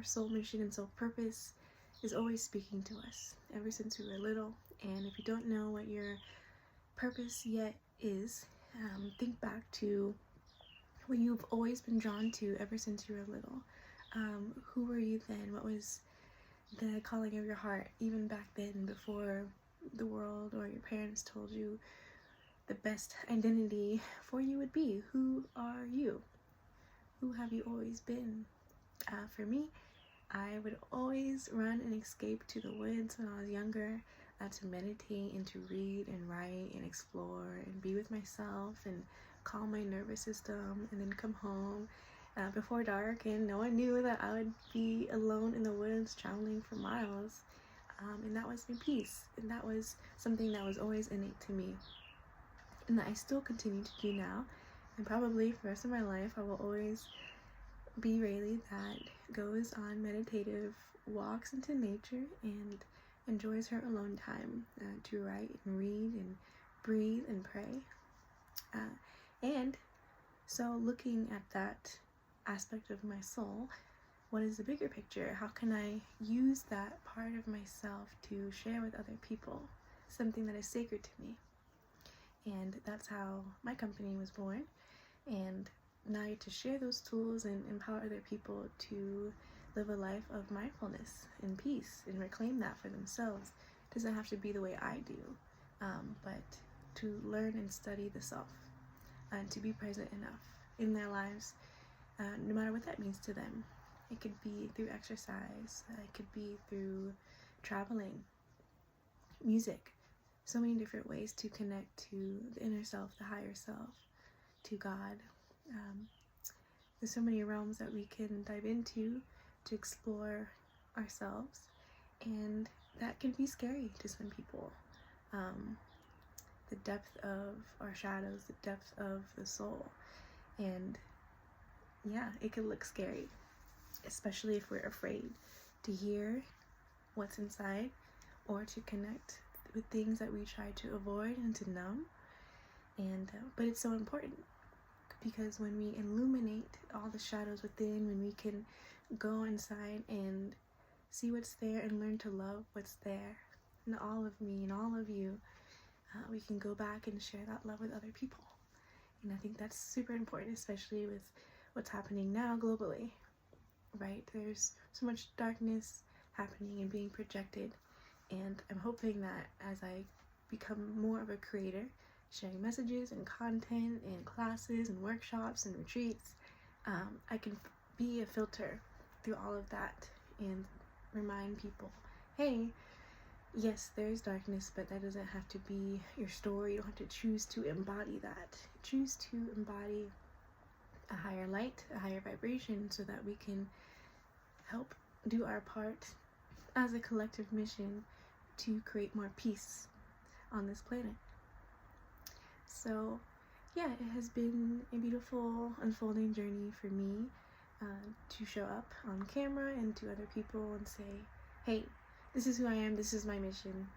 our soul mission and soul purpose is always speaking to us ever since we were little. And if you don't know what your purpose yet is, think back to what you've always been drawn to ever since you were little. Who were you then? What was the calling of your heart even back then, before the world or your parents told you the best identity for you would be? Who are you? Who have you always been? For me, I would always run and escape to the woods when I was younger, to meditate and to read and write and explore and be with myself and calm my nervous system, and then come home before dark, and no one knew that I would be alone in the woods traveling for miles. And that was my peace, and that was something that was always innate to me, and that I still continue to do now, and probably for the rest of my life I will always be Raileigh that goes on meditative walks into nature and enjoys her alone time to write and read and breathe and pray. And so looking at that aspect of my soul, what is the bigger picture? How can I use that part of myself to share with other people, something that is sacred to me? And that's how my company was born. And now I get to share those tools and empower other people to live a life of mindfulness and peace and reclaim that for themselves. It doesn't have to be the way I do, but to learn and study the self, and to be present enough in their lives, no matter what that means to them. It could be through exercise, it could be through traveling, music, so many different ways to connect to the inner self, the higher self, to God. There's so many realms that we can dive into to explore ourselves, and that can be scary to some people. The depth of our shadows, the depth of the soul, and yeah, it can look scary, especially if we're afraid to hear what's inside or to connect with things that we try to avoid and to numb. And but it's so important, because when we illuminate all the shadows within, when we can go inside and see what's there and learn to love what's there in all of me and all of you, we can go back and share that love with other people. And I think that's super important, especially with what's happening now globally, right? There's so much darkness happening and being projected, and I'm hoping that as I become more of a creator, sharing messages and content and classes and workshops and retreats, I can be a filter through all of that and remind people, hey, yes, there's darkness, but that doesn't have to be your story. You don't have to choose to embody that. Choose to embody a higher light, a higher vibration, so that we can help do our part as a collective mission to create more peace on this planet. So yeah, it has been a beautiful unfolding journey for me to show up on camera and to other people and say, hey, this is who I am, this is my mission,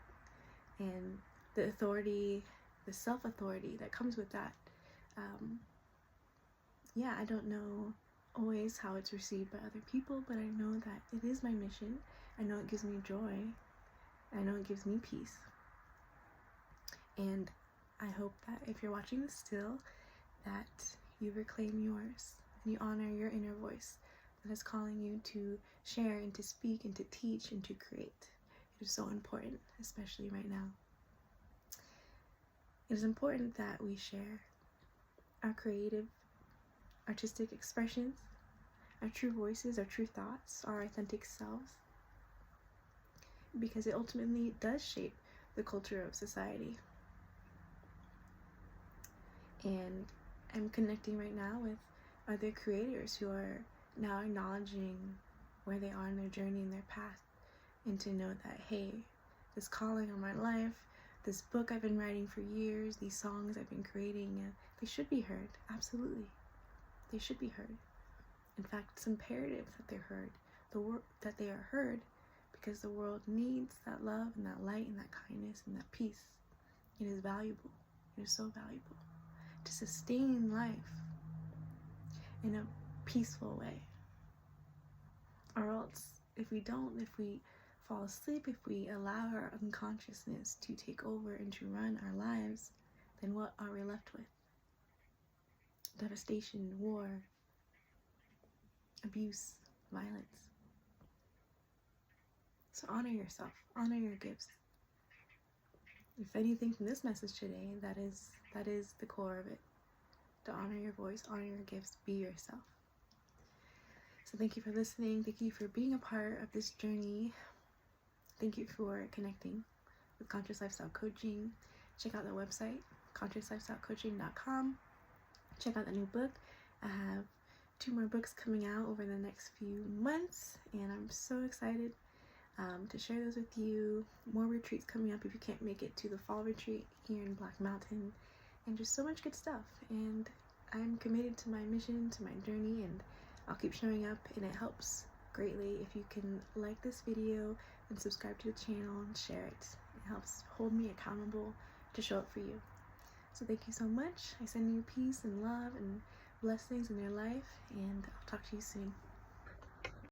and the authority, the self-authority that comes with that. Yeah, I don't know always how it's received by other people, but I know that it is my mission. I know it gives me joy. I know it gives me peace. And I hope that if you're watching this still, that you reclaim yours and you honor your inner voice that is calling you to share and to speak and to teach and to create. It is so important, especially right now. It is important that we share our creative, artistic expressions, our true voices, our true thoughts, our authentic selves, because it ultimately does shape the culture of society. And I'm connecting right now with other creators who are now acknowledging where they are in their journey and their path, and to know that, hey, this calling on my life, this book I've been writing for years, these songs I've been creating, they should be heard. Absolutely. They should be heard. In fact, it's imperative that they're heard. That they are heard, because the world needs that love and that light and that kindness and that peace. It is valuable. It is so valuable to sustain life in a peaceful way. Or else, if we fall asleep, if we allow our unconsciousness to take over and to run our lives, then what are we left with? Devastation, war, abuse, violence. So honor yourself, honor your gifts. If anything from this message today, that is the core of it. To honor your voice, honor your gifts, be yourself. So thank you for listening. Thank you for being a part of this journey. Thank you for connecting with Conscious Lifestyle Coaching. Check out the website, consciouslifestylecoaching.com. Check out the new book. I have 2 more books coming out over the next few months, and I'm so excited to share those with you. More retreats coming up if you can't make it to the fall retreat here in Black Mountain, and just so much good stuff. And I'm committed to my mission, to my journey, and I'll keep showing up, and it helps greatly if you can like this video and subscribe to the channel and share it. It helps hold me accountable to show up for you. So thank you so much. I send you peace and love and blessings in your life, and I'll talk to you soon.